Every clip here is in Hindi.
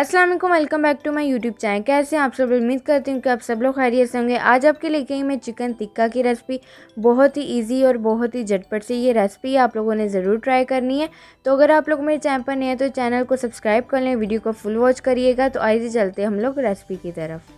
अस्सलाम वालेकुम, welcome back to my YouTube channel. कैसे हैं आप सब? उम्मीद करती हूँ कि आप सब लोग खैरियत से होंगे। आज आपके लेके आई मैं चिकन टिक्का की रेसिपी। बहुत ही इजी और बहुत ही झटपट से ये रेसिपी आप लोगों ने ज़रूर ट्राई करनी है। तो अगर आप लोग मेरे चैनल पर नए हैं तो चैनल को सब्सक्राइब कर लें, वीडियो को फुल वॉच करिएगा। तो आइए चलते हम लोग रेसिपी की तरफ।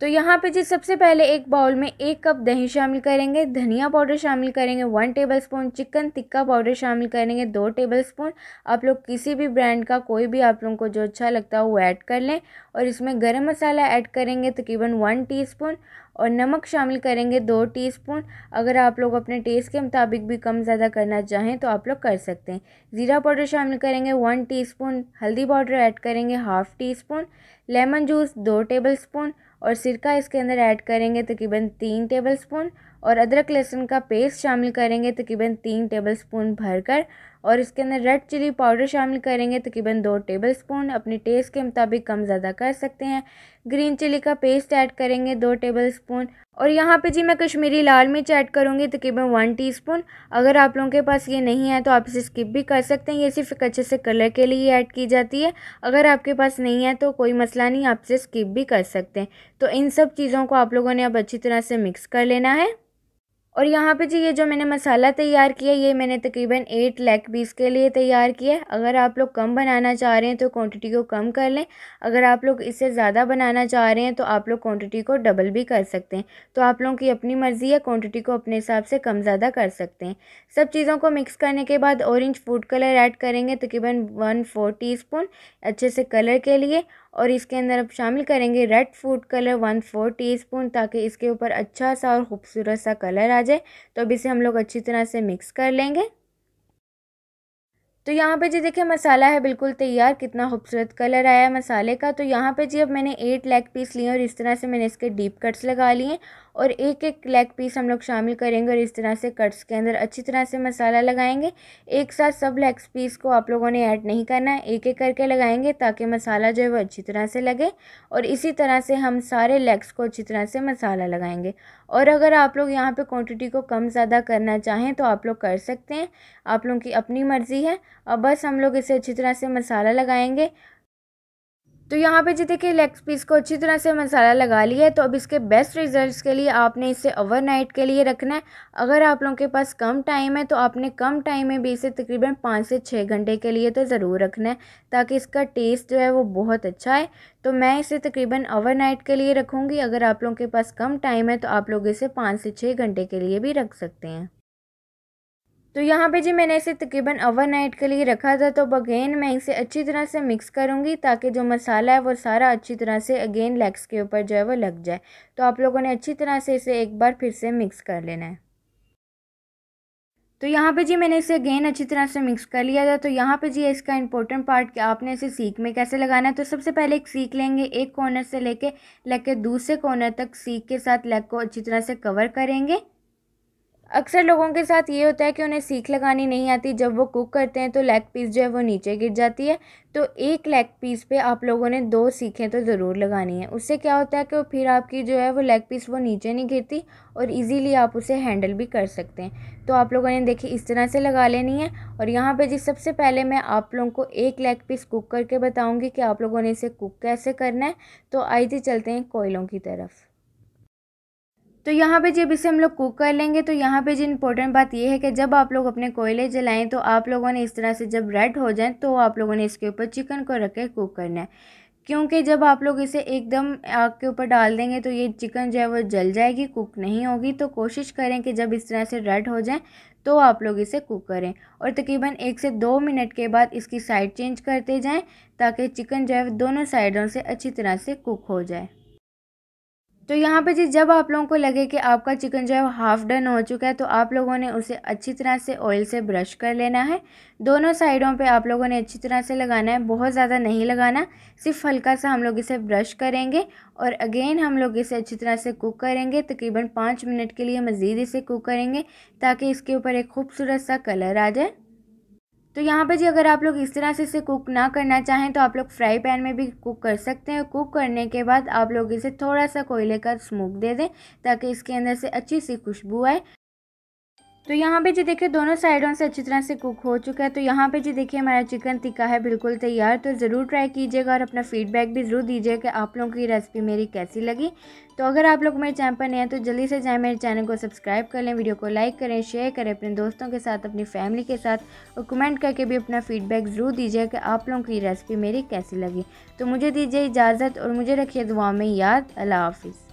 तो यहाँ पे जी सबसे पहले एक बाउल में 1 कप दही शामिल करेंगे, धनिया पाउडर शामिल करेंगे 1 टेबलस्पून, चिकन टिक्का पाउडर शामिल करेंगे 2 टेबलस्पून। आप लोग किसी भी ब्रांड का कोई भी आप लोगों को जो अच्छा लगता है वो ऐड कर लें। और इसमें गरम मसाला ऐड करेंगे तकरीबन 1 टीस्पून और नमक शामिल करेंगे 2 टीस्पून। अगर आप लोग अपने टेस्ट के मुताबिक भी कम ज़्यादा करना चाहें तो आप लोग कर सकते हैं। ज़ीरा पाउडर शामिल करेंगे 1 टीस्पून, हल्दी पाउडर ऐड करेंगे 1/2 टीस्पून, लेमन जूस 2 टेबलस्पून और सिरका इसके अंदर ऐड करेंगे तकरीबन 3 टेबलस्पून और अदरक लहसुन का पेस्ट शामिल करेंगे तकरीबन 3 टेबलस्पून भरकर। और इसके अंदर रेड चिली पाउडर शामिल करेंगे तकरीबन 2 टेबलस्पून, अपने टेस्ट के मुताबिक कम ज़्यादा कर सकते हैं। ग्रीन चिली का पेस्ट ऐड करेंगे 2 टेबलस्पून और यहाँ पे जी मैं कश्मीरी लाल मिर्च ऐड करूँगी तकरीबन 1 टीस्पून। अगर आप लोगों के पास ये नहीं है तो आप इसे स्किप भी कर सकते हैं, ये सिर्फ एक अच्छे से कलर के लिए ऐड की जाती है। अगर आपके पास नहीं है तो कोई मसला नहीं, आप इसे स्किप भी कर सकते हैं। तो इन सब चीज़ों को आप लोगों ने अब अच्छी तरह से मिक्स कर लेना है। और यहाँ पे जी ये जो मैंने मसाला तैयार किया ये मैंने तकरीबन 8 लेग पीस के लिए तैयार किया है। अगर आप लोग कम बनाना चाह रहे हैं तो क्वांटिटी को कम कर लें। अगर आप लोग इससे ज़्यादा बनाना चाह रहे हैं तो आप लोग क्वांटिटी को डबल भी कर सकते हैं। तो आप लोगों की अपनी मर्ज़ी है, क्वांटिटी को अपने हिसाब से कम ज़्यादा कर सकते हैं। सब चीज़ों को मिक्स करने के बाद ऑरेंज फूड कलर ऐड करेंगे तकरीबन 1/4 टीस्पून अच्छे से कलर के लिए। और इसके अंदर अब शामिल करेंगे रेड फूड कलर 1/4 टीस्पून ताकि इसके ऊपर अच्छा सा और खूबसूरत सा कलर आ जाए। तो अब इसे हम लोग अच्छी तरह से मिक्स कर लेंगे। तो यहाँ पे जी देखिए मसाला है बिल्कुल तैयार, कितना खूबसूरत कलर आया है मसाले का। तो यहाँ पे जी अब मैंने 8 लेग पीस लिए और इस तरह से मैंने इसके डीप कट्स लगा लिए और एक एक लेग पीस हम लोग शामिल करेंगे और इस तरह से कट्स के अंदर अच्छी तरह से मसाला लगाएंगे। एक साथ सब लेग पीस को आप लोगों ने ऐड नहीं करना है, एक एक करके लगाएंगे ताकि मसाला जो है वो अच्छी तरह से लगे। और इसी तरह से हम सारे लेग्स को अच्छी तरह से मसाला लगाएंगे। और अगर आप लोग यहाँ पे क्वांटिटी को कम ज़्यादा करना चाहें तो आप लोग कर सकते हैं, आप लोगों की अपनी मर्ज़ी है। अब बस हम लोग इसे अच्छी तरह से मसाला लगाएंगे। तो यहाँ पे जी देखिए लेग पीस को अच्छी तरह से मसाला लगा लिया है। तो अब इसके बेस्ट रिजल्ट्स के लिए आपने इसे ओवरनाइट के लिए रखना है। अगर आप लोगों के पास कम टाइम है तो आपने कम टाइम में भी इसे तकरीबन 5 से 6 घंटे के लिए तो ज़रूर रखना है ताकि इसका टेस्ट जो है वो बहुत अच्छा है। तो मैं इसे तकरीबन ओवरनाइट के लिए रखूँगी। अगर आप लोगों के पास कम टाइम है तो आप लोग इसे 5 से 6 घंटे के लिए भी रख सकते हैं। तो यहाँ पे जी मैंने इसे तकरीबन ओवरनाइट के लिए रखा था। तो अगेन मैं इसे अच्छी तरह से मिक्स करूँगी ताकि जो मसाला है वो सारा अच्छी तरह से अगेन लेग्स के ऊपर जो है वो लग जाए। तो आप लोगों ने अच्छी तरह से इसे एक बार फिर से मिक्स कर लेना है। तो यहाँ पे जी मैंने इसे अगेन अच्छी तरह से मिक्स कर लिया था। तो यहाँ पे जी इसका इंपॉर्टेंट पार्ट कि आपने इसे सीख में कैसे लगाना है। तो सबसे पहले एक सीख लेंगे, एक कॉर्नर से लेके लेग के दूसरे कॉर्नर तक सीख के साथ लेग को अच्छी तरह से कवर करेंगे। अक्सर लोगों के साथ ये होता है कि उन्हें सीख लगानी नहीं आती, जब वो कुक करते हैं तो लेग पीस जो है वो नीचे गिर जाती है। तो एक लेग पीस पे आप लोगों ने 2 सीखें तो ज़रूर लगानी है। उससे क्या होता है कि फिर आपकी जो है वो लेग पीस वो नीचे नहीं गिरती और इजीली आप उसे हैंडल भी कर सकते हैं। तो आप लोगों ने देखिए इस तरह से लगा लेनी है। और यहाँ पे जी सबसे पहले मैं आप लोगों को एक लेग पीस कुक करके बताऊँगी कि आप लोगों ने इसे कुक कैसे करना है। तो आइए चलते हैं कोयलों की तरफ। तो यहाँ पे जब इसे हम लोग कुक कर लेंगे तो यहाँ पे जो इम्पोर्टेंट बात ये है कि जब आप लोग अपने कोयले जलाएं तो आप लोगों ने इस तरह से जब रेड हो जाए तो आप लोगों ने इसके ऊपर चिकन को रख के कुक करना है। क्योंकि जब आप लोग इसे एकदम आग के ऊपर डाल देंगे तो ये चिकन जो है वो जल जाएगी, कुक नहीं होगी। तो कोशिश करें कि जब इस तरह से रेड हो जाए तो आप लोग इसे कुक करें और तकरीबन 1 से 2 मिनट के बाद इसकी साइड चेंज करते जाएँ ताकि चिकन जो है दोनों साइडों से अच्छी तरह से कुक हो जाए। तो यहाँ पे जी जब आप लोगों को लगे कि आपका चिकन जो है वो हाफ़ डन हो चुका है तो आप लोगों ने उसे अच्छी तरह से ऑयल से ब्रश कर लेना है। दोनों साइडों पे आप लोगों ने अच्छी तरह से लगाना है, बहुत ज़्यादा नहीं लगाना, सिर्फ हल्का सा हम लोग इसे ब्रश करेंगे। और अगेन हम लोग इसे अच्छी तरह से कुक करेंगे, तकरीबन 5 मिनट के लिए मज़ीद इसे कुक करेंगे ताकि इसके ऊपर एक खूबसूरत सा कलर आ जाए। तो यहाँ पे जी अगर आप लोग इस तरह से इसे कुक ना करना चाहें तो आप लोग फ्राई पैन में भी कुक कर सकते हैं। कुक करने के बाद आप लोग इसे थोड़ा सा कोयले का स्मोक दे दें ताकि इसके अंदर से अच्छी सी खुशबू आए। तो यहाँ पे जी देखिए दोनों साइडों से अच्छी तरह से कुक हो चुका है। तो यहाँ पे जी देखिए हमारा चिकन टिक्का है बिल्कुल तैयार। तो ज़रूर ट्राई कीजिएगा और अपना फीडबैक भी ज़रूर दीजिएगा कि आप लोगों की रेसिपी मेरी कैसी लगी। तो अगर आप लोग मेरे चैनल पर नए हैं तो जल्दी से जाएं मेरे चैनल को सब्सक्राइब कर लें, वीडियो को लाइक करें, शेयर करें अपने दोस्तों के साथ, अपनी फैमिली के साथ, और कमेंट करके भी अपना फीडबैक ज़रूर दीजिएगा कि आप लोगों की रेसिपी मेरी कैसी लगी। तो मुझे दीजिए इजाज़त और मुझे रखिए दुआ में याद। अल्लाह हाफिज़।